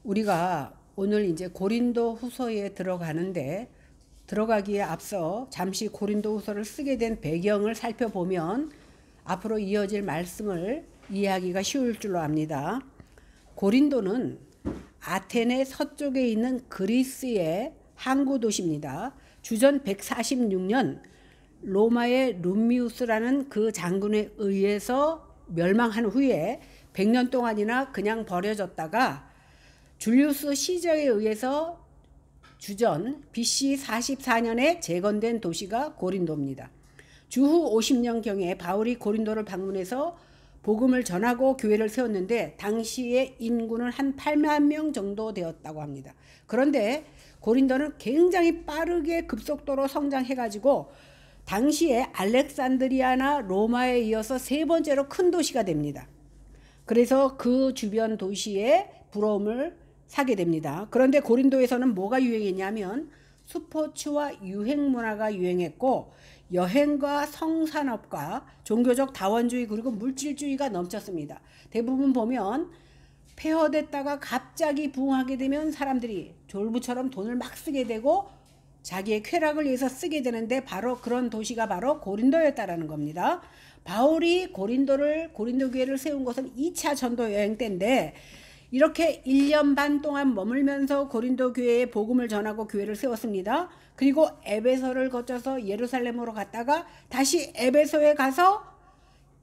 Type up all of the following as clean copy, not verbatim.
우리가 오늘 이제 고린도 후서에 들어가기에 앞서 잠시 고린도 후서를 쓰게 된 배경을 살펴보면 앞으로 이어질 말씀을 이해하기가 쉬울 줄로 압니다. 고린도는 아테네 서쪽에 있는 그리스의 항구 도시입니다. 주전 146년 로마의 룸미우스라는 그 장군에 의해서 멸망한 후에 100년 동안이나 그냥 버려졌다가 줄리우스 시저에 의해서 주전 BC 44년에 재건된 도시가 고린도입니다. 주후 50년경에 바울이 고린도를 방문해서 복음을 전하고 교회를 세웠는데 당시의 인구는 한 8만 명 정도 되었다고 합니다. 그런데 고린도는 굉장히 빠르게 급속도로 성장해가지고 당시에 알렉산드리아나 로마에 이어서 세 번째로 큰 도시가 됩니다. 그래서 그 주변 도시에 부러움을 사게 됩니다. 그런데 고린도에서는 뭐가 유행했냐면 스포츠와 유행 문화가 유행했고 여행과 성산업과 종교적 다원주의 그리고 물질주의가 넘쳤습니다. 대부분 보면 폐허됐다가 갑자기 부흥하게 되면 사람들이 졸부처럼 돈을 막 쓰게 되고 자기의 쾌락을 위해서 쓰게 되는데 바로 그런 도시가 바로 고린도였다라는 겁니다. 바울이 고린도 교회를 세운 것은 2차 전도 여행 때인데 이렇게 1년 반 동안 머물면서 고린도 교회에 복음을 전하고 교회를 세웠습니다. 그리고 에베소를 거쳐서 예루살렘으로 갔다가 다시 에베소에 가서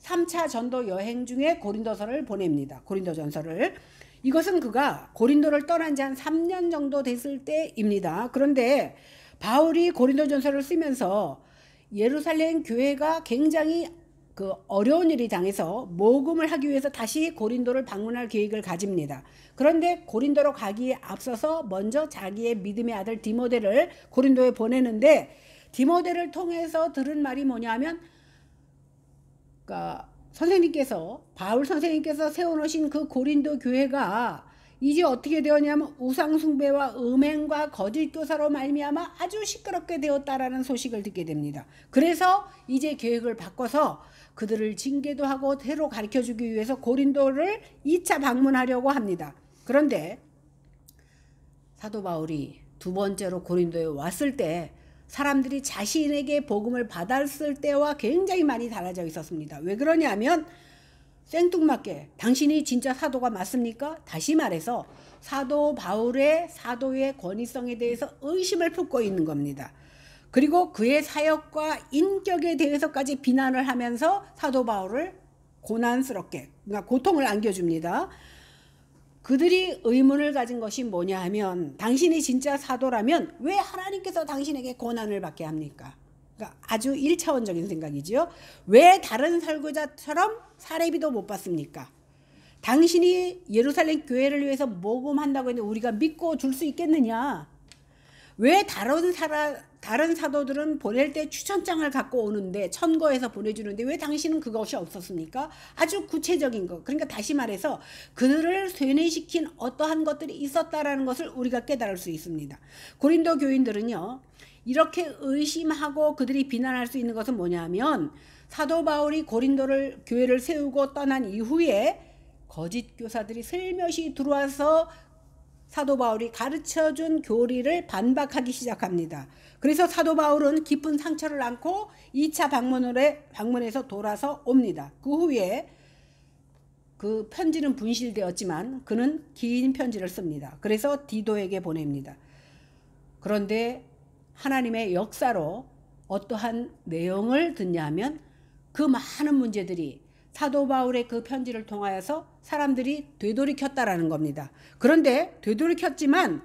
3차 전도 여행 중에 고린도서를 보냅니다. 고린도전서를. 이것은 그가 고린도를 떠난 지 한 3년 정도 됐을 때입니다. 그런데 바울이 고린도전서를 쓰면서 예루살렘 교회가 굉장히 어려운 일이 당해서 모금을 하기 위해서 다시 고린도를 방문할 계획을 가집니다. 그런데 고린도로 가기에 앞서서 먼저 자기의 믿음의 아들 디모데를 고린도에 보내는데 디모데를 통해서 들은 말이 뭐냐면 바울 선생님께서 세워놓으신 그 고린도 교회가 이제 어떻게 되었냐면 우상숭배와 음행과 거짓 교사로 말미암아 아주 시끄럽게 되었다라는 소식을 듣게 됩니다. 그래서 이제 계획을 바꿔서 그들을 징계도 하고 새로 가르쳐주기 위해서 고린도를 2차 방문하려고 합니다. 그런데 사도 바울이 두 번째로 고린도에 왔을 때 사람들이 자신에게 복음을 받았을 때와 굉장히 많이 달라져 있었습니다. 왜 그러냐면 생뚱맞게 당신이 진짜 사도가 맞습니까? 다시 말해서 사도 바울의 사도의 권위성에 대해서 의심을 품고 있는 겁니다. 그리고 그의 사역과 인격에 대해서까지 비난을 하면서 사도 바울을 고난스럽게, 그러니까 고통을 안겨줍니다. 그들이 의문을 가진 것이 뭐냐 하면 당신이 진짜 사도라면 왜 하나님께서 당신에게 고난을 받게 합니까? 그러니까 아주 1차원적인 생각이죠. 왜 다른 설교자처럼 사례비도 못 받습니까? 당신이 예루살렘 교회를 위해서 모금한다고 했는데 우리가 믿고 줄 수 있겠느냐? 왜 다른 사도들은 보낼 때 추천장을 갖고 오는데 천거해서 보내주는데 왜 당신은 그것이 없었습니까? 아주 구체적인 것. 그러니까 다시 말해서 그들을 쇠뇌시킨 어떠한 것들이 있었다라는 것을 우리가 깨달을 수 있습니다. 고린도 교인들은요. 이렇게 의심하고 그들이 비난할 수 있는 것은 뭐냐면 사도 바울이 고린도를 교회를 세우고 떠난 이후에 거짓 교사들이 슬며시 들어와서 사도 바울이 가르쳐준 교리를 반박하기 시작합니다. 그래서 사도 바울은 깊은 상처를 안고 2차 방문해서 돌아서 옵니다. 그 후에 그 편지는 분실되었지만 그는 긴 편지를 씁니다. 그래서 디도에게 보냅니다. 그런데 하나님의 역사로 어떠한 내용을 듣냐 하면 그 많은 문제들이 사도 바울의 그 편지를 통하여서 사람들이 되돌이켰다라는 겁니다. 그런데 되돌이켰지만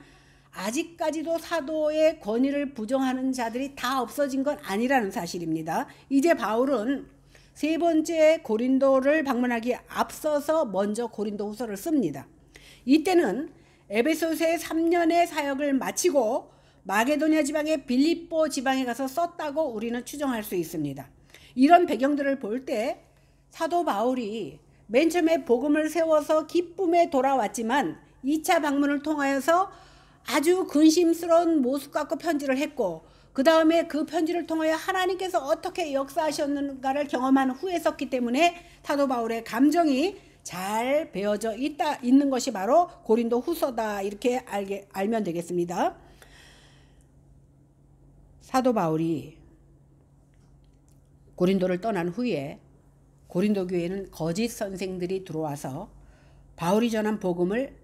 아직까지도 사도의 권위를 부정하는 자들이 다 없어진 건 아니라는 사실입니다. 이제 바울은 세 번째 고린도를 방문하기에 앞서서 먼저 고린도 후서를 씁니다. 이때는 에베소서의 3년의 사역을 마치고 마게도냐 지방의 빌립보 지방에 가서 썼다고 우리는 추정할 수 있습니다. 이런 배경들을 볼 때 사도 바울이 맨 처음에 복음을 세워서 기쁨에 돌아왔지만 2차 방문을 통하여서 아주 근심스러운 모습 갖고 편지를 했고 그 다음에 그 편지를 통하여 하나님께서 어떻게 역사하셨는가를 경험한 후에 썼기 때문에 사도 바울의 감정이 잘 배어져 있는 것이 바로 고린도 후서다. 이렇게 알면 되겠습니다. 사도 바울이 고린도를 떠난 후에 고린도 교회는 거짓 선생들이 들어와서 바울이 전한 복음을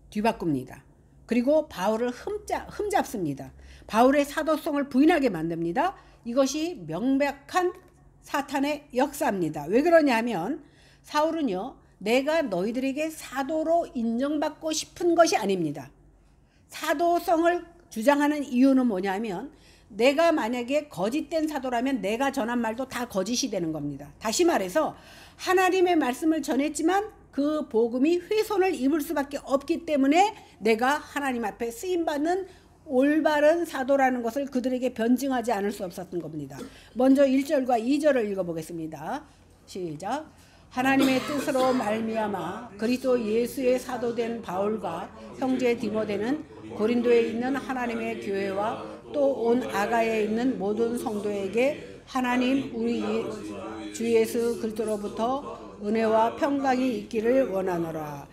뒤바꿉니다. 그리고 바울을 흠잡습니다. 바울의 사도성을 부인하게 만듭니다. 이것이 명백한 사탄의 역사입니다. 왜 그러냐 하면 사울은요, 내가 너희들에게 사도로 인정받고 싶은 것이 아닙니다. 사도성을 주장하는 이유는 뭐냐면 내가 만약에 거짓된 사도라면 내가 전한 말도 다 거짓이 되는 겁니다. 다시 말해서 하나님의 말씀을 전했지만 그 복음이 훼손을 입을 수밖에 없기 때문에 내가 하나님 앞에 쓰임받는 올바른 사도라는 것을 그들에게 변증하지 않을 수 없었던 겁니다. 먼저 1절과 2절을 읽어보겠습니다. 시작. 하나님의 뜻으로 말미암아 그리스도 예수의 사도된 바울과 형제 디모데는 고린도에 있는 하나님의 교회와 또 온 아가야에 있는 모든 성도에게 하나님 우리 주 예수 그리스도로부터 은혜와 평강이 있기를 원하노라.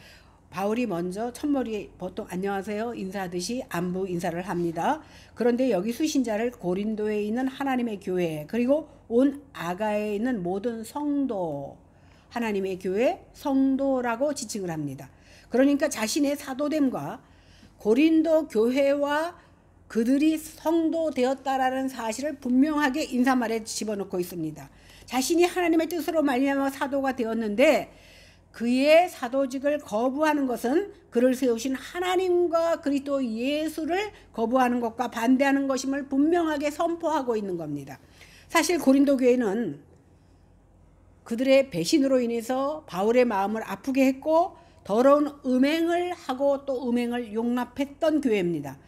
바울이 먼저 첫머리 보통 안녕하세요 인사하듯이 안부 인사를 합니다. 그런데 여기 수신자를 고린도에 있는 하나님의 교회 그리고 온 아가야에 있는 모든 성도, 하나님의 교회 성도라고 지칭을 합니다. 그러니까 자신의 사도됨과 고린도 교회와 그들이 성도 되었다라는 사실을 분명하게 인사말에 집어넣고 있습니다. 자신이 하나님의 뜻으로 말미암아 사도가 되었는데 그의 사도직을 거부하는 것은 그를 세우신 하나님과 그리스도 예수를 거부하는 것과 반대하는 것임을 분명하게 선포하고 있는 겁니다. 사실 고린도 교회는 그들의 배신으로 인해서 바울의 마음을 아프게 했고 더러운 음행을 하고 또 음행을 용납했던 교회입니다.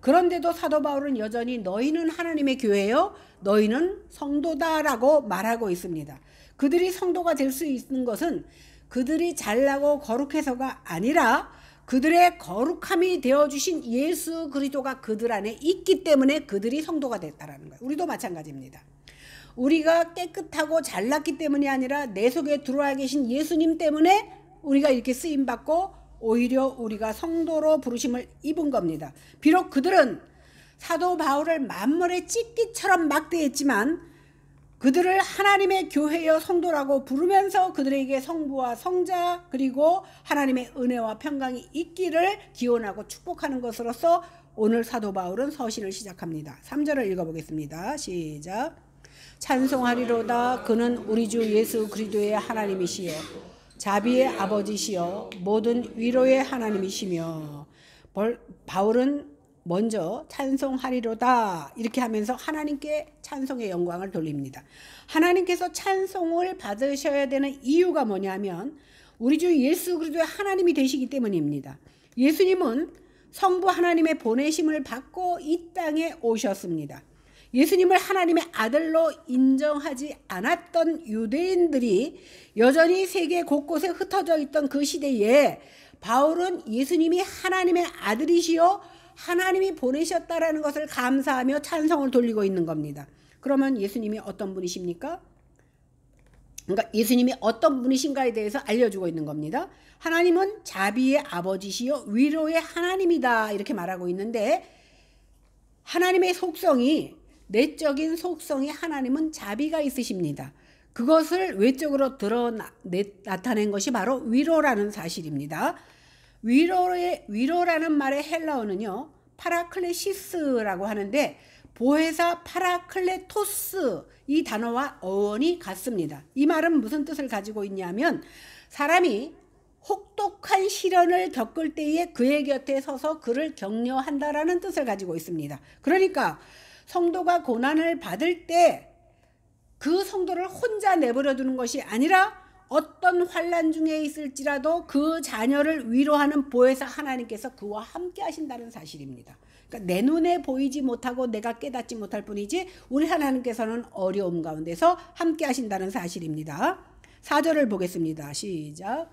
그런데도 사도 바울은 여전히 너희는 하나님의 교회요 너희는 성도다라고 말하고 있습니다. 그들이 성도가 될 수 있는 것은 그들이 잘나고 거룩해서가 아니라 그들의 거룩함이 되어주신 예수 그리스도가 그들 안에 있기 때문에 그들이 성도가 됐다라는 거예요. 우리도 마찬가지입니다. 우리가 깨끗하고 잘났기 때문이 아니라 내 속에 들어와 계신 예수님 때문에 우리가 이렇게 쓰임받고 오히려 우리가 성도로 부르심을 입은 겁니다. 비록 그들은 사도 바울을 만물의 찢기처럼 막대했지만 그들을 하나님의 교회여 성도라고 부르면서 그들에게 성부와 성자 그리고 하나님의 은혜와 평강이 있기를 기원하고 축복하는 것으로서 오늘 사도 바울은 서신을 시작합니다. 3절을 읽어보겠습니다. 시작. 찬송하리로다 그는 우리 주 예수 그리스도의 하나님이시여 자비의 아버지시여 모든 위로의 하나님이시며 바울은 먼저 찬송하리로다 이렇게 하면서 하나님께 찬송의 영광을 돌립니다. 하나님께서 찬송을 받으셔야 되는 이유가 뭐냐면 우리 주 예수 그리스도의 하나님이 되시기 때문입니다. 예수님은 성부 하나님의 보내심을 받고 이 땅에 오셨습니다. 예수님을 하나님의 아들로 인정하지 않았던 유대인들이 여전히 세계 곳곳에 흩어져 있던 그 시대에 바울은 예수님이 하나님의 아들이시요 하나님이 보내셨다라는 것을 감사하며 찬송을 돌리고 있는 겁니다. 그러면 예수님이 어떤 분이십니까? 그러니까 예수님이 어떤 분이신가에 대해서 알려주고 있는 겁니다. 하나님은 자비의 아버지시요 위로의 하나님이다 이렇게 말하고 있는데 하나님의 속성이 내적인 속성이 하나님은 자비가 있으십니다. 그것을 외적으로 나타낸 것이 바로 위로라는 사실입니다. 위로라는 말의 헬라어는요 파라클레시스라고 하는데 보혜사 파라클레토스 이 단어와 어원이 같습니다. 이 말은 무슨 뜻을 가지고 있냐면 사람이 혹독한 시련을 겪을 때에 그의 곁에 서서 그를 격려한다라는 뜻을 가지고 있습니다. 그러니까 성도가 고난을 받을 때 그 성도를 혼자 내버려 두는 것이 아니라 어떤 환난 중에 있을지라도 그 자녀를 위로하는 보혜사 하나님께서 그와 함께 하신다는 사실입니다. 그러니까 내 눈에 보이지 못하고 내가 깨닫지 못할 뿐이지 우리 하나님께서는 어려움 가운데서 함께 하신다는 사실입니다. 4절을 보겠습니다. 시작.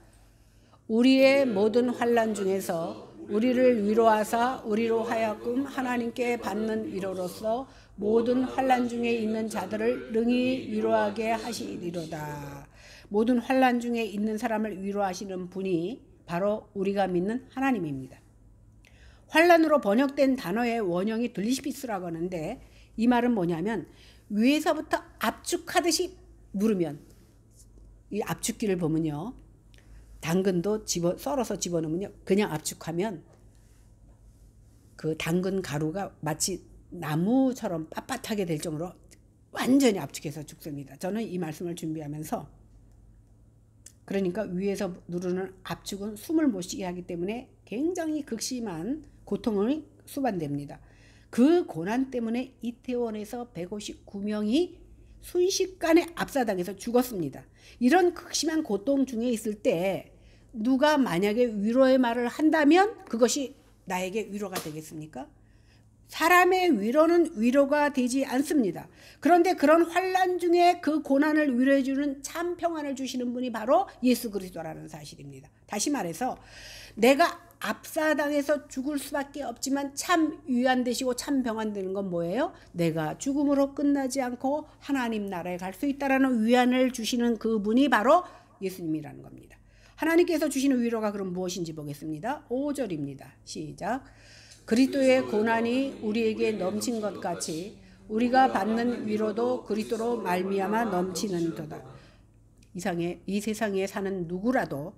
우리의 모든 환난 중에서 우리를 위로하사 우리로 하여금 하나님께 받는 위로로서 모든 환난 중에 있는 자들을 능히 위로하게 하시리로다. 모든 환난 중에 있는 사람을 위로하시는 분이 바로 우리가 믿는 하나님입니다. 환난으로 번역된 단어의 원형이 들리시피스라고 하는데 이 말은 뭐냐면 위에서부터 압축하듯이 누르면, 이 압축기를 보면요, 당근도 썰어서 집어넣으면요, 그냥 압축하면 그 당근 가루가 마치 나무처럼 빳빳하게 될 정도로 완전히 압축해서 죽습니다. 저는 이 말씀을 준비하면서, 그러니까 위에서 누르는 압축은 숨을 못 쉬게 하기 때문에 굉장히 극심한 고통을 수반됩니다. 그 고난 때문에 이태원에서 159명이 순식간에 압사당해서 죽었습니다. 이런 극심한 고통 중에 있을 때 누가 만약에 위로의 말을 한다면 그것이 나에게 위로가 되겠습니까? 사람의 위로는 위로가 되지 않습니다. 그런데 그런 환난 중에 그 고난을 위로해 주는 참 평안을 주시는 분이 바로 예수 그리스도라는 사실입니다. 다시 말해서 내가 압사당해서 죽을 수밖에 없지만 참 위안 되시고 참 평안 되는 건 뭐예요? 내가 죽음으로 끝나지 않고 하나님 나라에 갈 수 있다라는 위안을 주시는 그분이 바로 예수님이라는 겁니다. 하나님께서 주시는 위로가 그럼 무엇인지 보겠습니다. 5절입니다. 시작. 그리스도의 고난이 우리에게 넘친 것 같이 우리가 받는 위로도 그리스도로 말미암아 넘치는도다. 이 세상에 사는 누구라도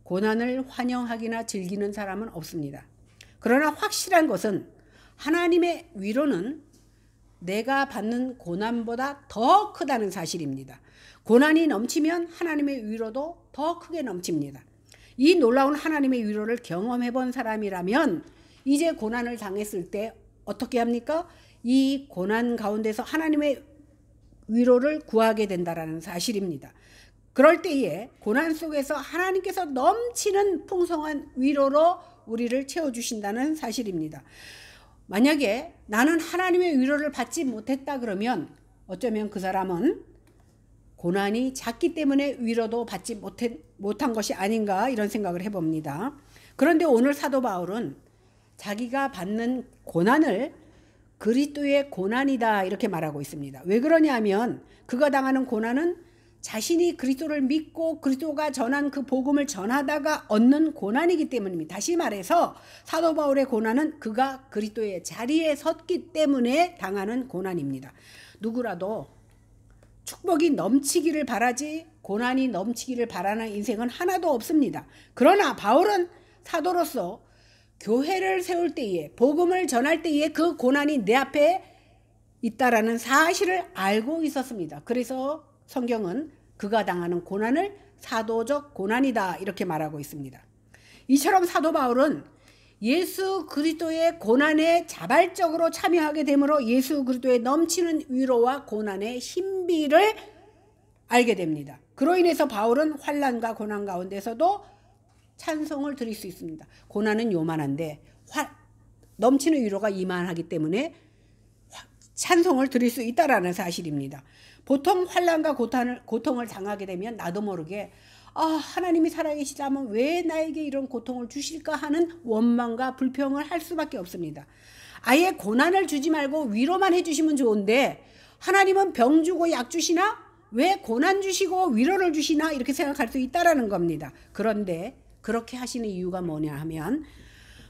고난을 환영하기나 즐기는 사람은 없습니다. 그러나 확실한 것은 하나님의 위로는 내가 받는 고난보다 더 크다는 사실입니다. 고난이 넘치면 하나님의 위로도 더 크게 넘칩니다. 이 놀라운 하나님의 위로를 경험해 본 사람이라면 이제 고난을 당했을 때 어떻게 합니까? 이 고난 가운데서 하나님의 위로를 구하게 된다는 사실입니다. 그럴 때에 고난 속에서 하나님께서 넘치는 풍성한 위로로 우리를 채워주신다는 사실입니다. 만약에 나는 하나님의 위로를 받지 못했다 그러면 어쩌면 그 사람은 고난이 작기 때문에 위로도 받지 못한 것이 아닌가 이런 생각을 해봅니다. 그런데 오늘 사도 바울은 자기가 받는 고난을 그리스도의 고난이다 이렇게 말하고 있습니다. 왜 그러냐면 그가 당하는 고난은 자신이 그리스도를 믿고 그리스도가 전한 그 복음을 전하다가 얻는 고난이기 때문입니다. 다시 말해서 사도 바울의 고난은 그가 그리스도의 자리에 섰기 때문에 당하는 고난입니다. 누구라도 축복이 넘치기를 바라지 고난이 넘치기를 바라는 인생은 하나도 없습니다. 그러나 바울은 사도로서 교회를 세울 때에 복음을 전할 때에 그 고난이 내 앞에 있다라는 사실을 알고 있었습니다. 그래서 성경은 그가 당하는 고난을 사도적 고난이다 이렇게 말하고 있습니다. 이처럼 사도 바울은 예수 그리스도의 고난에 자발적으로 참여하게 되므로 예수 그리스도의 넘치는 위로와 고난의 신비를 알게 됩니다. 그로 인해서 바울은 환난과 고난 가운데서도 찬송을 드릴 수 있습니다. 고난은 요만한데 넘치는 위로가 이만하기 때문에 찬송을 드릴 수 있다라는 사실입니다. 보통 환난과 고통을 당하게 되면 나도 모르게 하나님이 살아계시다면 왜 나에게 이런 고통을 주실까 하는 원망과 불평을 할 수밖에 없습니다. 아예 고난을 주지 말고 위로만 해주시면 좋은데 하나님은 병 주고 약 주시나? 왜 고난 주시고 위로를 주시나? 이렇게 생각할 수 있다라는 겁니다. 그런데 그렇게 하시는 이유가 뭐냐 하면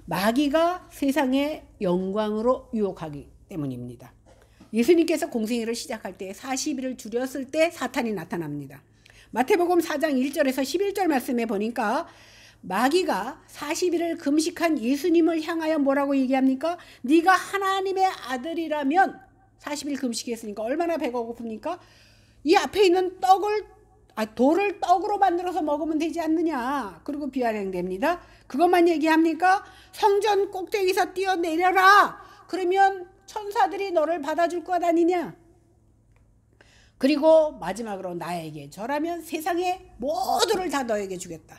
마귀가 세상의 영광으로 유혹하기 때문입니다. 예수님께서 공생애를 시작할 때 40일을 줄였을 때 사탄이 나타납니다. 마태복음 4장 1절에서 11절 말씀에 보니까 마귀가 40일을 금식한 예수님을 향하여 뭐라고 얘기합니까? 네가 하나님의 아들이라면 40일 금식했으니까 얼마나 배가 고픕니까? 이 앞에 있는 돌을 떡으로 만들어서 먹으면 되지 않느냐. 그리고 비아냥됩니다. 그것만 얘기합니까? 성전 꼭대기에서 뛰어내려라. 그러면 천사들이 너를 받아줄 것 아니냐. 그리고 마지막으로 나에게 절하면 세상의 모두를 다 너에게 주겠다.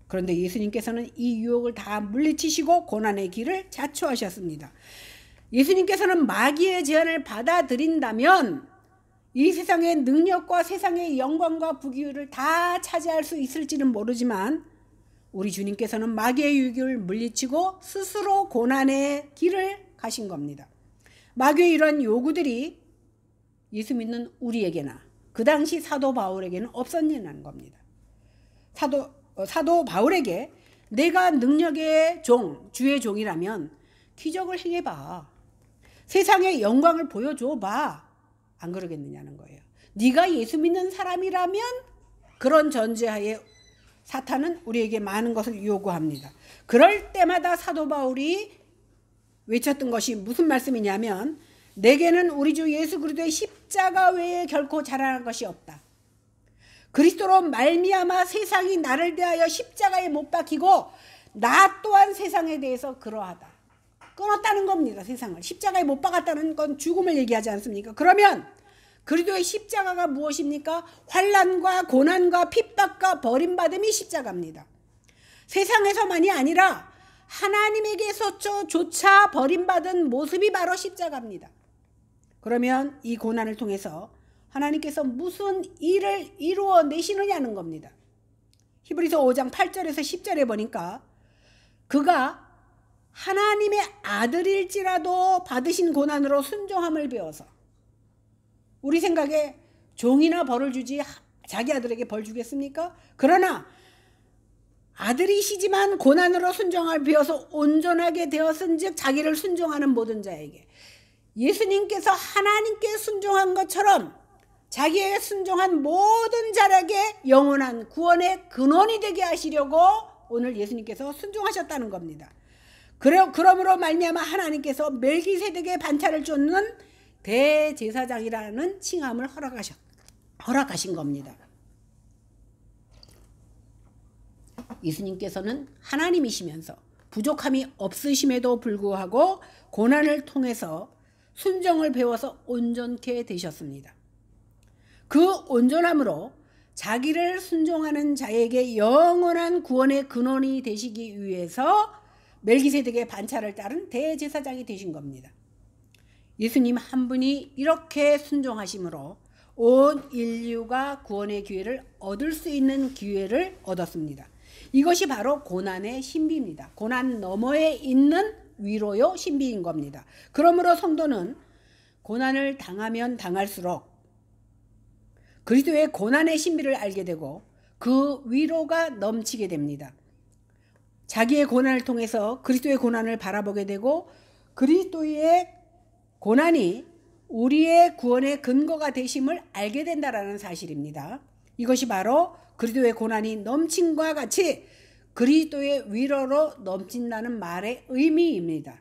그런데 예수님께서는 이 유혹을 다 물리치시고 고난의 길을 자초하셨습니다. 예수님께서는 마귀의 제안을 받아들인다면 이 세상의 능력과 세상의 영광과 부귀를 다 차지할 수 있을지는 모르지만 우리 주님께서는 마귀의 유혹을 물리치고 스스로 고난의 길을 가신 겁니다. 마귀의 이런 요구들이 예수 믿는 우리에게나 그 당시 사도 바울에게는 없었냐는 겁니다. 사도 바울에게 내가 능력의 종, 주의 종이라면 기적을 행해봐. 세상에 영광을 보여줘봐. 안 그러겠느냐는 거예요. 네가 예수 믿는 사람이라면 그런 전제하에 사탄은 우리에게 많은 것을 요구합니다. 그럴 때마다 사도 바울이 외쳤던 것이 무슨 말씀이냐면 내게는 우리 주 예수 그리스도의 십자가 외에 결코 자랑할 것이 없다. 그리스도로 말미암아 세상이 나를 대하여 십자가에 못 박히고 나 또한 세상에 대해서 그러하다. 끊었다는 겁니다. 세상을. 십자가에 못 박았다는 건 죽음을 얘기하지 않습니까? 그러면 그리스도의 십자가가 무엇입니까? 환난과 고난과 핍박과 버림받음이 십자가입니다. 세상에서만이 아니라 하나님에게서조차 버림받은 모습이 바로 십자가입니다. 그러면 이 고난을 통해서 하나님께서 무슨 일을 이루어내시느냐는 겁니다. 히브리서 5장 8절에서 10절에 보니까 그가 하나님의 아들일지라도 받으신 고난으로 순종함을 배워서 우리 생각에 종이나 벌을 주지 자기 아들에게 벌 주겠습니까? 그러나 아들이시지만 고난으로 순종함을 배워서 온전하게 되었은즉 자기를 순종하는 모든 자에게 예수님께서 하나님께 순종한 것처럼 자기에게 순종한 모든 자에게 영원한 구원의 근원이 되게 하시려고 오늘 예수님께서 순종하셨다는 겁니다. 그러므로 말미암아 하나님께서 멜기세덱의 반차를 쫓는 대제사장이라는 칭함을 허락하신 겁니다. 예수님께서는 하나님이시면서 부족함이 없으심에도 불구하고 고난을 통해서 순종을 배워서 온전케 되셨습니다. 그 온전함으로 자기를 순종하는 자에게 영원한 구원의 근원이 되시기 위해서 멜기세덱의 반차를 따른 대제사장이 되신 겁니다. 예수님 한 분이 이렇게 순종하심으로 온 인류가 구원의 기회를 얻을 수 있는 기회를 얻었습니다. 이것이 바로 고난의 신비입니다. 고난 너머에 있는 위로요 신비인 겁니다. 그러므로 성도는 고난을 당하면 당할수록 그리스도의 고난의 신비를 알게 되고 그 위로가 넘치게 됩니다. 자기의 고난을 통해서 그리스도의 고난을 바라보게 되고 그리스도의 고난이 우리의 구원의 근거가 되심을 알게 된다는 사실입니다. 이것이 바로 그리스도의 고난이 넘침과 같이 그리스도의 위로로 넘친다는 말의 의미입니다.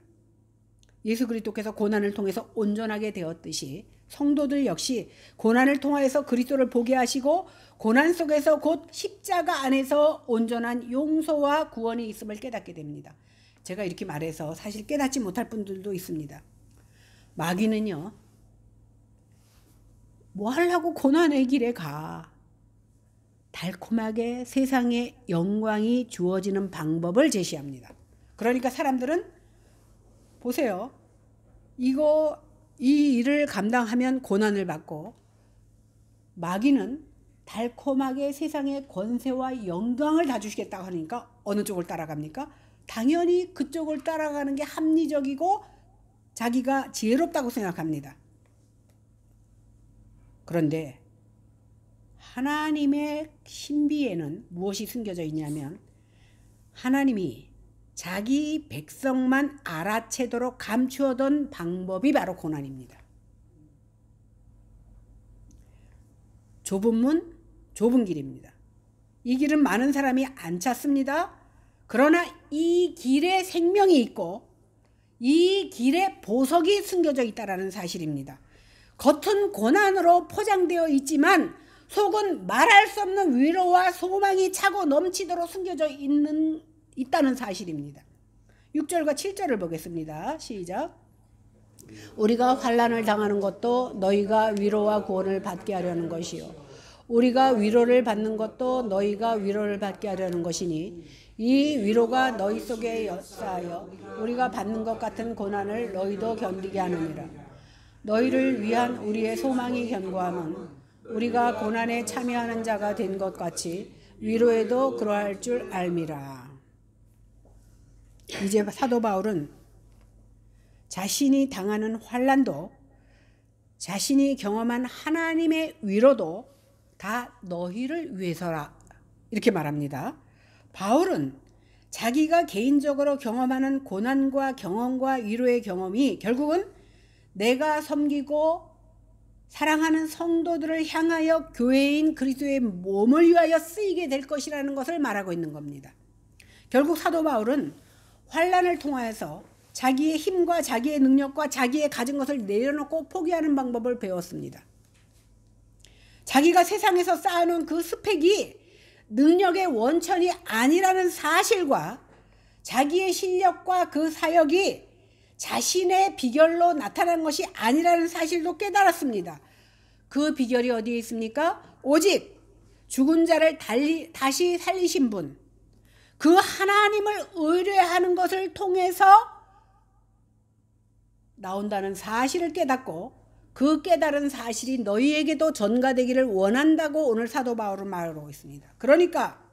예수 그리스도께서 고난을 통해서 온전하게 되었듯이 성도들 역시 고난을 통하여서 그리스도를 보게 하시고 고난 속에서 곧 십자가 안에서 온전한 용서와 구원이 있음을 깨닫게 됩니다. 제가 이렇게 말해서 사실 깨닫지 못할 분들도 있습니다. 마귀는요, 뭐 하려고 고난의 길에 가? 달콤하게 세상에 영광이 주어지는 방법을 제시합니다. 그러니까 사람들은 보세요. 이 일을 감당하면 고난을 받고 마귀는 달콤하게 세상의 권세와 영광을 다 주시겠다고 하니까 어느 쪽을 따라갑니까? 당연히 그쪽을 따라가는 게 합리적이고 자기가 지혜롭다고 생각합니다. 그런데 하나님의 신비에는 무엇이 숨겨져 있냐면 하나님이 자기 백성만 알아채도록 감추어둔 방법이 바로 고난입니다. 좁은 문, 좁은 길입니다. 이 길은 많은 사람이 안 찾습니다. 그러나 이 길에 생명이 있고 이 길에 보석이 숨겨져 있다는 사실입니다. 겉은 고난으로 포장되어 있지만 속은 말할 수 없는 위로와 소망이 차고 넘치도록 숨겨져 있다는 사실입니다. 6절과 7절을 보겠습니다. 시작. 우리가 환난을 당하는 것도 너희가 위로와 구원을 받게 하려는 것이요 우리가 위로를 받는 것도 너희가 위로를 받게 하려는 것이니 이 위로가 너희 속에 역사하여 우리가 받는 것 같은 고난을 너희도 견디게 하느니라. 너희를 위한 우리의 소망이 견고함은 우리가 고난에 참여하는 자가 된 것 같이 위로에도 그러할 줄 알미라. 이제 사도 바울은 자신이 당하는 환난도 자신이 경험한 하나님의 위로도 다 너희를 위해서라 이렇게 말합니다. 바울은 자기가 개인적으로 경험하는 고난과 경험과 위로의 경험이 결국은 내가 섬기고 사랑하는 성도들을 향하여 교회인 그리스도의 몸을 위하여 쓰이게 될 것이라는 것을 말하고 있는 겁니다. 결국 사도 바울은 환난을 통하여서 자기의 힘과 자기의 능력과 자기의 가진 것을 내려놓고 포기하는 방법을 배웠습니다. 자기가 세상에서 쌓아놓은 그 스펙이 능력의 원천이 아니라는 사실과 자기의 실력과 그 사역이 자신의 비결로 나타나는 것이 아니라는 사실도 깨달았습니다. 그 비결이 어디에 있습니까? 오직 죽은 자를 다시 살리신 분, 그 하나님을 의뢰하는 것을 통해서 나온다는 사실을 깨닫고 그 깨달은 사실이 너희에게도 전가되기를 원한다고 오늘 사도 바울은 말하고 있습니다. 그러니까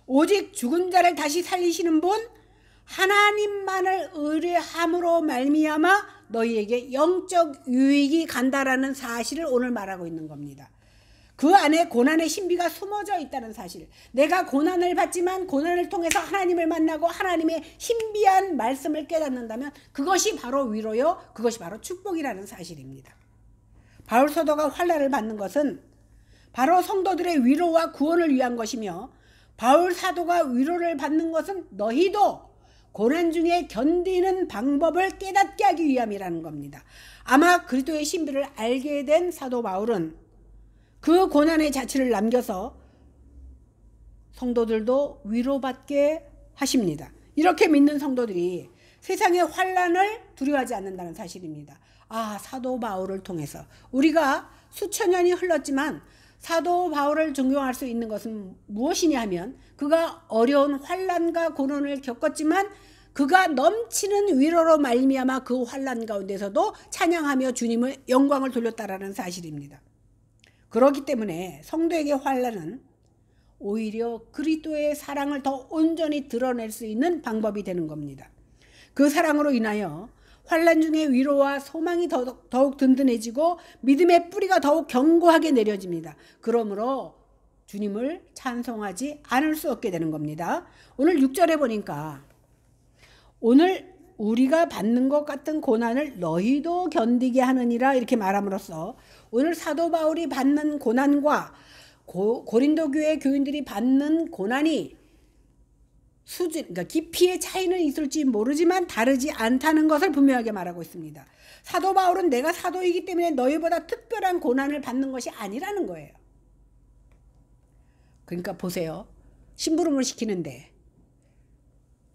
오직 죽은 자를 다시 살리시는 분, 하나님만을 의뢰함으로 말미암아 너희에게 영적 유익이 간다라는 사실을 오늘 말하고 있는 겁니다. 그 안에 고난의 신비가 숨어져 있다는 사실, 내가 고난을 받지만 고난을 통해서 하나님을 만나고 하나님의 신비한 말씀을 깨닫는다면 그것이 바로 위로요, 그것이 바로 축복이라는 사실입니다. 바울 사도가 환난을 받는 것은 바로 성도들의 위로와 구원을 위한 것이며, 바울 사도가 위로를 받는 것은 너희도 고난 중에 견디는 방법을 깨닫게 하기 위함이라는 겁니다. 아마 그리스도의 신비를 알게 된 사도 바울은 그 고난의 자취를 남겨서 성도들도 위로받게 하십니다. 이렇게 믿는 성도들이 세상의 환난을 두려워하지 않는다는 사실입니다. 사도 바울을 통해서 우리가 수천 년이 흘렀지만 사도 바울을 존경할 수 있는 것은 무엇이냐 하면, 그가 어려운 환난과 고난을 겪었지만 그가 넘치는 위로로 말미암아 그 환난 가운데서도 찬양하며 주님의 영광을 돌렸다라는 사실입니다. 그렇기 때문에 성도에게 환난은 오히려 그리스도의 사랑을 더 온전히 드러낼 수 있는 방법이 되는 겁니다. 그 사랑으로 인하여 환난 중에 위로와 소망이 더욱 든든해지고 믿음의 뿌리가 더욱 견고하게 내려집니다. 그러므로 주님을 찬송하지 않을 수 없게 되는 겁니다. 오늘 6절에 보니까 오늘 우리가 받는 것 같은 고난을 너희도 견디게 하느니라 이렇게 말함으로써 오늘 사도 바울이 받는 고난과 고린도 교회 교인들이 받는 고난이 그러니까 깊이의 차이는 있을지 모르지만 다르지 않다는 것을 분명하게 말하고 있습니다. 사도 바울은 내가 사도이기 때문에 너희보다 특별한 고난을 받는 것이 아니라는 거예요. 그러니까 보세요. 심부름을 시키는데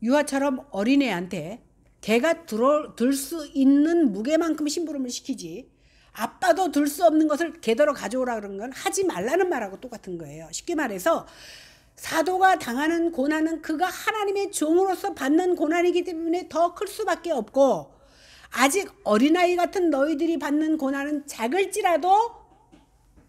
유아처럼 어린애한테 걔가 들 수 있는 무게만큼 심부름을 시키지, 아빠도 들 수 없는 것을 걔더러 가져오라 그런 건 하지 말라는 말하고 똑같은 거예요. 쉽게 말해서 사도가 당하는 고난은 그가 하나님의 종으로서 받는 고난이기 때문에 더 클 수밖에 없고, 아직 어린아이 같은 너희들이 받는 고난은 작을지라도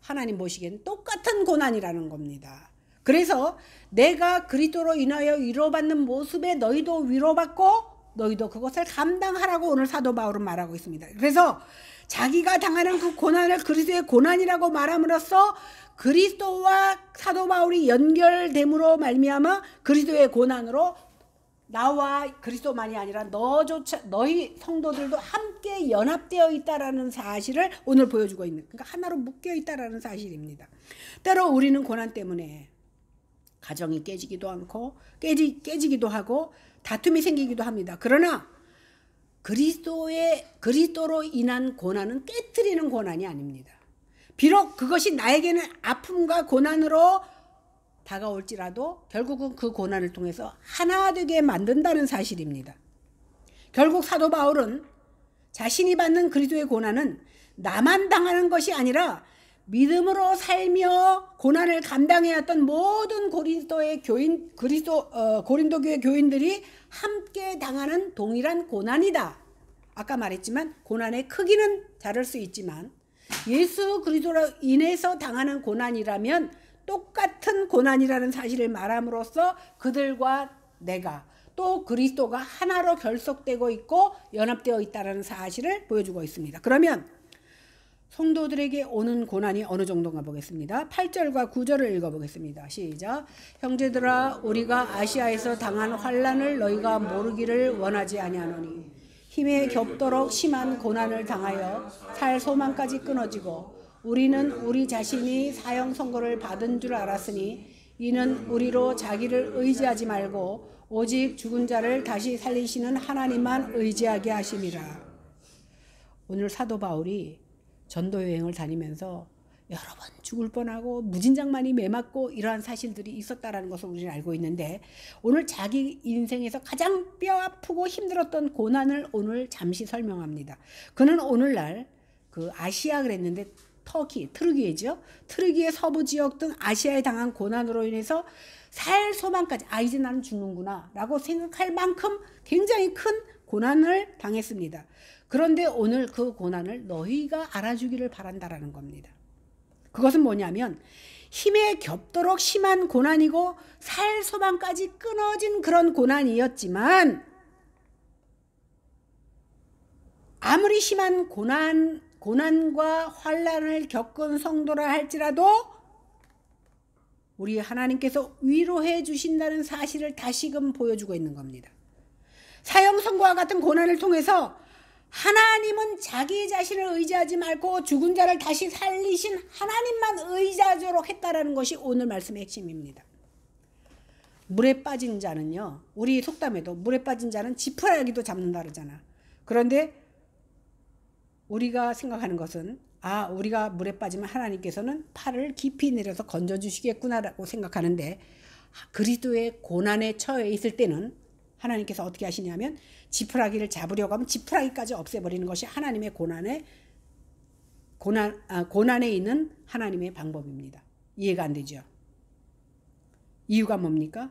하나님 보시기엔 똑같은 고난이라는 겁니다. 그래서 내가 그리스도로 인하여 위로받는 모습에 너희도 위로받고 너희도 그것을 감당하라고 오늘 사도 바울은 말하고 있습니다. 그래서 자기가 당하는 그 고난을 그리스도의 고난이라고 말함으로써 그리스도와 사도 바울이 연결됨으로 말미암아 그리스도의 고난으로 나와 그리스도만이 아니라 너희 성도들도 함께 연합되어 있다라는 사실을 오늘 보여주고 있는, 그러니까 하나로 묶여 있다라는 사실입니다. 때로 우리는 고난 때문에 가정이 깨지기도 깨지기도 하고 다툼이 생기기도 합니다. 그러나 그리스도로 인한 고난은 깨트리는 고난이 아닙니다. 비록 그것이 나에게는 아픔과 고난으로 다가올지라도 결국은 그 고난을 통해서 하나 되게 만든다는 사실입니다. 결국 사도 바울은 자신이 받는 그리스도의 고난은 나만 당하는 것이 아니라 믿음으로 살며 고난을 감당해왔던 모든 고린도 교회 교인들이 함께 당하는 동일한 고난이다. 아까 말했지만 고난의 크기는 다를 수 있지만 예수 그리스도로 인해서 당하는 고난이라면 똑같은 고난이라는 사실을 말함으로써 그들과 내가 또 그리스도가 하나로 결속되고 있고 연합되어 있다는 사실을 보여주고 있습니다. 그러면 성도들에게 오는 고난이 어느 정도인가 보겠습니다. 8절과 9절을 읽어보겠습니다. 시작. 형제들아 우리가 아시아에서 당한 환난을 너희가 모르기를 원하지 아니하노니 힘에 겹도록 심한 고난을 당하여 살 소망까지 끊어지고 우리는 우리 자신이 사형 선고를 받은 줄 알았으니 이는 우리로 자기를 의지하지 말고 오직 죽은 자를 다시 살리시는 하나님만 의지하게 하심이라. 오늘 사도 바울이 전도 여행을 다니면서 여러 번 죽을 뻔하고 무진장만이 매맞고 이러한 사실들이 있었다라는 것을 우리는 알고 있는데 오늘 자기 인생에서 가장 뼈아프고 힘들었던 고난을 오늘 잠시 설명합니다. 그는 오늘날 그 아시아 그랬는데 터키, 트르기에죠. 트르기의 서부 지역 등 아시아에 당한 고난으로 인해서 살 소망까지 이제 나는 죽는구나 라고 생각할 만큼 굉장히 큰 고난을 당했습니다. 그런데 오늘 그 고난을 너희가 알아주기를 바란다라는 겁니다. 그것은 뭐냐면 힘에 겹도록 심한 고난이고 살 소망까지 끊어진 그런 고난이었지만 아무리 심한 고난과 환난을 겪은 성도라 할지라도 우리 하나님께서 위로해 주신다는 사실을 다시금 보여주고 있는 겁니다. 사형 선고와 같은 고난을 통해서 하나님은 자기 자신을 의지하지 말고 죽은 자를 다시 살리신 하나님만 의지하도록 했다라는 것이 오늘 말씀의 핵심입니다. 물에 빠진 자는요, 우리 속담에도 물에 빠진 자는 지푸라기도 잡는다 그러잖아. 그런데 우리가 생각하는 것은 우리가 물에 빠지면 하나님께서는 팔을 깊이 내려서 건져주시겠구나라고 생각하는데 그리스도의 고난에 처해 있을 때는 하나님께서 어떻게 하시냐면 지푸라기를 잡으려고 하면 지푸라기까지 없애버리는 것이 하나님의 고난에 있는 하나님의 방법입니다. 이해가 안 되죠? 이유가 뭡니까?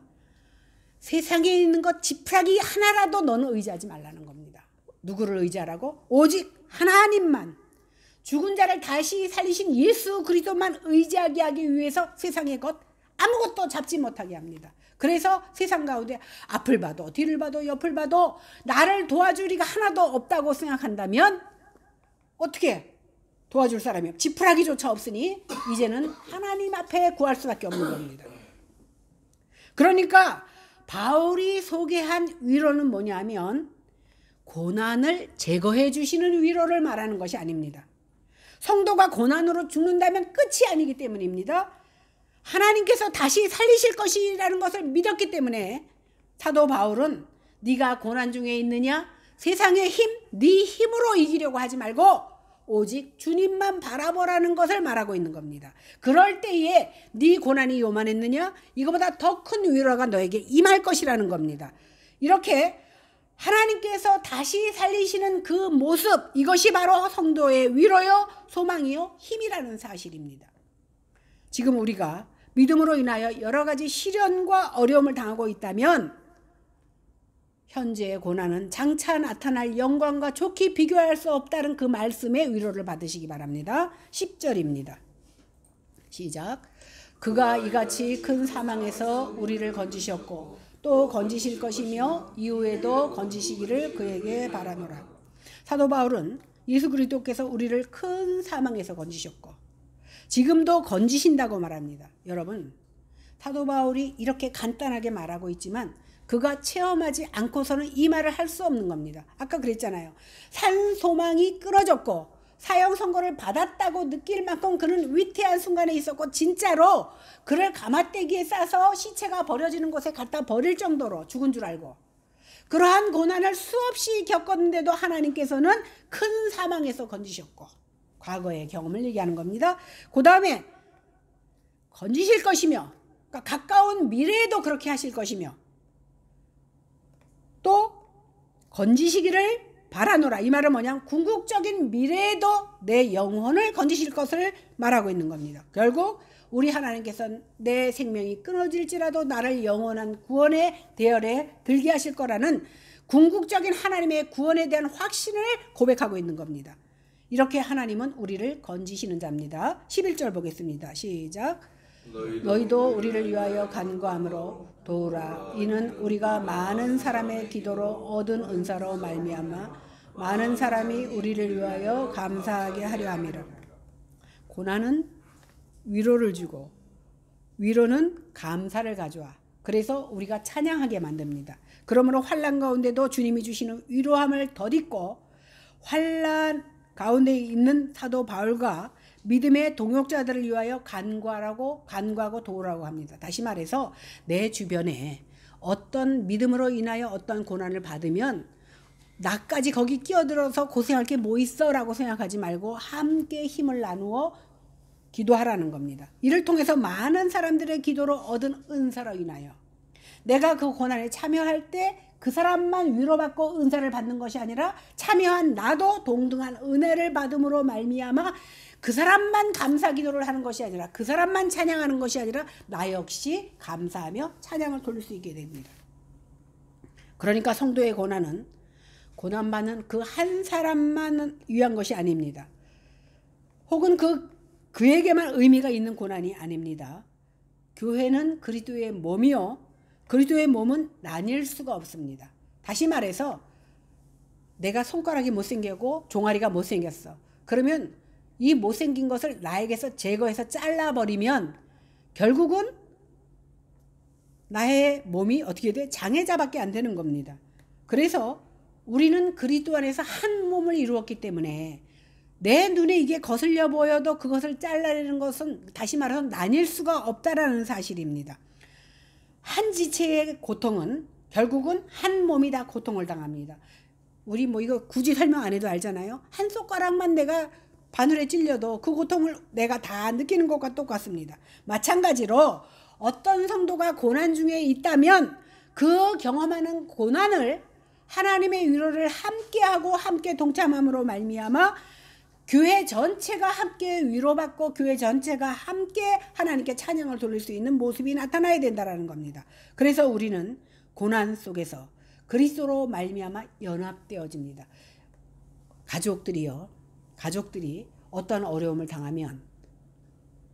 세상에 있는 것 지푸라기 하나라도 너는 의지하지 말라는 겁니다. 누구를 의지하라고? 오직 하나님만, 죽은 자를 다시 살리신 예수 그리스도만 의지하게 하기 위해서 세상의 것 아무것도 잡지 못하게 합니다. 그래서 세상 가운데 앞을 봐도 뒤를 봐도 옆을 봐도 나를 도와줄 이가 하나도 없다고 생각한다면 어떻게 도와줄 사람이 없? 지푸라기조차 없으니 이제는 하나님 앞에 구할 수밖에 없는 겁니다. 그러니까 바울이 소개한 위로는 뭐냐면 고난을 제거해 주시는 위로를 말하는 것이 아닙니다. 성도가 고난으로 죽는다면 끝이 아니기 때문입니다. 하나님께서 다시 살리실 것이라는 것을 믿었기 때문에 사도 바울은 네가 고난 중에 있느냐? 세상의 힘, 네 힘으로 이기려고 하지 말고 오직 주님만 바라보라는 것을 말하고 있는 겁니다. 그럴 때에 네 고난이 요만했느냐? 이거보다 더 큰 위로가 너에게 임할 것이라는 겁니다. 이렇게 하나님께서 다시 살리시는 그 모습, 이것이 바로 성도의 위로요, 소망이요, 힘이라는 사실입니다. 지금 우리가 믿음으로 인하여 여러 가지 시련과 어려움을 당하고 있다면 현재의 고난은 장차 나타날 영광과 좋게 비교할 수 없다는 그 말씀의 위로를 받으시기 바랍니다. 10절입니다. 시작. 그가 이같이 큰 사망에서 우리를 건지셨고 또 건지실 것이며 이후에도 건지시기를 그에게 바라노라. 사도 바울은 예수 그리스도께서 우리를 큰 사망에서 건지셨고 지금도 건지신다고 말합니다. 여러분, 사도 바울이 이렇게 간단하게 말하고 있지만 그가 체험하지 않고서는 이 말을 할 수 없는 겁니다. 아까 그랬잖아요. 산 소망이 끊어졌고 사형 선고를 받았다고 느낄 만큼 그는 위태한 순간에 있었고 진짜로 그를 가마떼기에 싸서 시체가 버려지는 곳에 갖다 버릴 정도로 죽은 줄 알고 그러한 고난을 수없이 겪었는데도 하나님께서는 큰 사망에서 건지셨고 과거의 경험을 얘기하는 겁니다. 그 다음에 건지실 것이며 그러니까 가까운 미래에도 그렇게 하실 것이며 또 건지시기를 바라노라. 이 말은 뭐냐? 궁극적인 미래에도 내 영혼을 건지실 것을 말하고 있는 겁니다. 결국 우리 하나님께서는 내 생명이 끊어질지라도 나를 영원한 구원의 대열에 들게 하실 거라는 궁극적인 하나님의 구원에 대한 확신을 고백하고 있는 겁니다. 이렇게 하나님은 우리를 건지시는 자입니다. 11절 보겠습니다. 시작. 너희도 우리를 위하여 간구함으로 도우라. 이는 우리가 많은 사람의 기도로 얻은 은사로 말미암아 많은 사람이 우리를 위하여 감사하게 하려 함이라. 고난은 위로를 주고 위로는 감사를 가져와. 그래서 우리가 찬양하게 만듭니다. 그러므로 환난 가운데도 주님이 주시는 위로함을 덧입고 환난 가운데 있는 사도 바울과 믿음의 동역자들을 위하여 간구하고 도우라고 합니다. 다시 말해서 내 주변에 어떤 믿음으로 인하여 어떤 고난을 받으면 나까지 거기 끼어들어서 고생할 게 뭐 있어 라고 생각하지 말고 함께 힘을 나누어 기도하라는 겁니다. 이를 통해서 많은 사람들의 기도로 얻은 은사로 인하여 내가 그 고난에 참여할 때 그 사람만 위로받고 은사를 받는 것이 아니라 참여한 나도 동등한 은혜를 받음으로 말미암아 그 사람만 감사 기도를 하는 것이 아니라 그 사람만 찬양하는 것이 아니라 나 역시 감사하며 찬양을 돌릴 수 있게 됩니다. 그러니까 성도의 고난은 고난받는 그 한 사람만 위한 것이 아닙니다. 혹은 그에게만 의미가 있는 고난이 아닙니다. 교회는 그리스도의 몸이요 그리스도의 몸은 나뉠 수가 없습니다. 다시 말해서 내가 손가락이 못생기고 종아리가 못생겼어. 그러면 이 못생긴 것을 나에게서 제거해서 잘라버리면 결국은 나의 몸이 어떻게 돼? 장애자밖에 안 되는 겁니다. 그래서 우리는 그리스도 안에서 한 몸을 이루었기 때문에 내 눈에 이게 거슬려 보여도 그것을 잘라내는 것은 다시 말해서 나뉠 수가 없다라는 사실입니다. 한 지체의 고통은 결국은 한 몸이 다 고통을 당합니다. 우리 뭐 이거 굳이 설명 안 해도 알잖아요. 한 손가락만 내가 바늘에 찔려도 그 고통을 내가 다 느끼는 것과 똑같습니다. 마찬가지로 어떤 성도가 고난 중에 있다면 그 경험하는 고난을 하나님의 위로를 함께하고 함께 동참함으로 말미암아 교회 전체가 함께 위로받고 교회 전체가 함께 하나님께 찬양을 돌릴 수 있는 모습이 나타나야 된다는 겁니다. 그래서 우리는 고난 속에서 그리스도로 말미암아 연합되어집니다. 가족들이 어떤 어려움을 당하면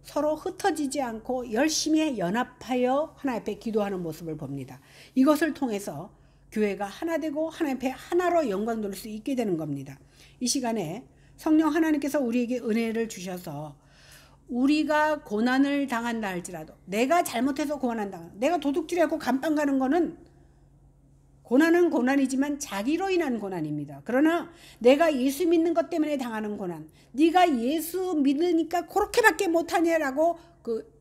서로 흩어지지 않고 열심히 연합하여 하나님 앞에 기도하는 모습을 봅니다. 이것을 통해서 교회가 하나 되고 하나님 앞에 하나로 영광 돌릴 수 있게 되는 겁니다. 이 시간에 성령 하나님께서 우리에게 은혜를 주셔서 우리가 고난을 당한다 할지라도 내가 잘못해서 내가 도둑질하고 감방 가는 거는 고난은 고난이지만 자기로 인한 고난입니다. 그러나 내가 예수 믿는 것 때문에 당하는 고난, 네가 예수 믿으니까 그렇게밖에 못하냐라고 그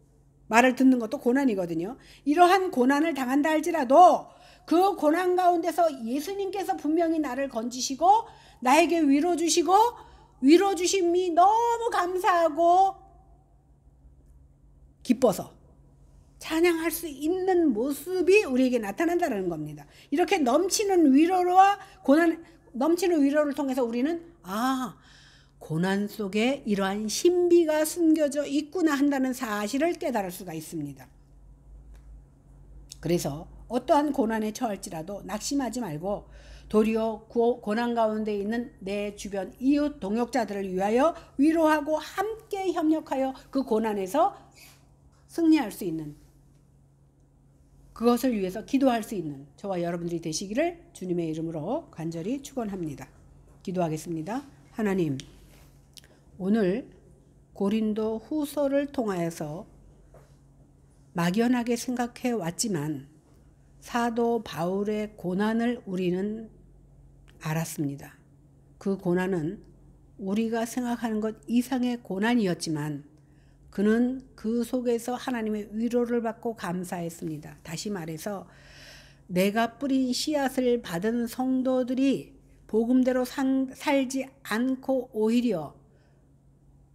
말을 듣는 것도 고난이거든요. 이러한 고난을 당한다 할지라도 그 고난 가운데서 예수님께서 분명히 나를 건지시고 나에게 위로 주시고 위로 주심이 너무 감사하고 기뻐서 찬양할 수 있는 모습이 우리에게 나타난다는 겁니다. 이렇게 넘치는 위로를 통해서 우리는 고난 속에 이러한 신비가 숨겨져 있구나 한다는 사실을 깨달을 수가 있습니다. 그래서 어떠한 고난에 처할지라도 낙심하지 말고 도리어 고난 가운데 있는 내 주변 이웃 동역자들을 위하여 위로하고 함께 협력하여 그 고난에서 승리할 수 있는, 그것을 위해서 기도할 수 있는 저와 여러분들이 되시기를 주님의 이름으로 간절히 축원합니다. 기도하겠습니다. 하나님, 오늘 고린도 후서를 통하여서 막연하게 생각해 왔지만 사도 바울의 고난을 우리는 알았습니다. 그 고난은 우리가 생각하는 것 이상의 고난이었지만 그는 그 속에서 하나님의 위로를 받고 감사했습니다. 다시 말해서 내가 뿌린 씨앗을 받은 성도들이 복음대로 살지 않고 오히려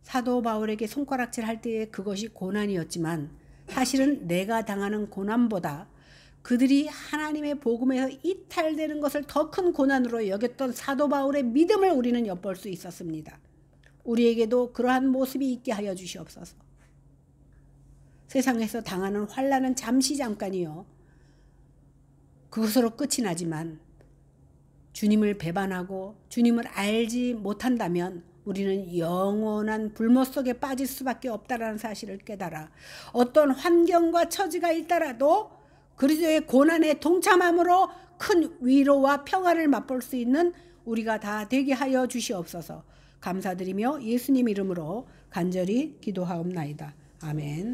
사도 바울에게 손가락질 할 때에 그것이 고난이었지만 사실은 내가 당하는 고난보다 그들이 하나님의 복음에서 이탈되는 것을 더 큰 고난으로 여겼던 사도 바울의 믿음을 우리는 엿볼 수 있었습니다. 우리에게도 그러한 모습이 있게 하여 주시옵소서. 세상에서 당하는 환난은 잠깐이요. 그것으로 끝이 나지만 주님을 배반하고 주님을 알지 못한다면 우리는 영원한 불못 속에 빠질 수밖에 없다라는 사실을 깨달아 어떤 환경과 처지가 있더라도 그리스도의 고난에 동참함으로 큰 위로와 평화를 맛볼 수 있는 우리가 다 되게 하여 주시옵소서. 감사드리며 예수님 이름으로 간절히 기도하옵나이다. 아멘.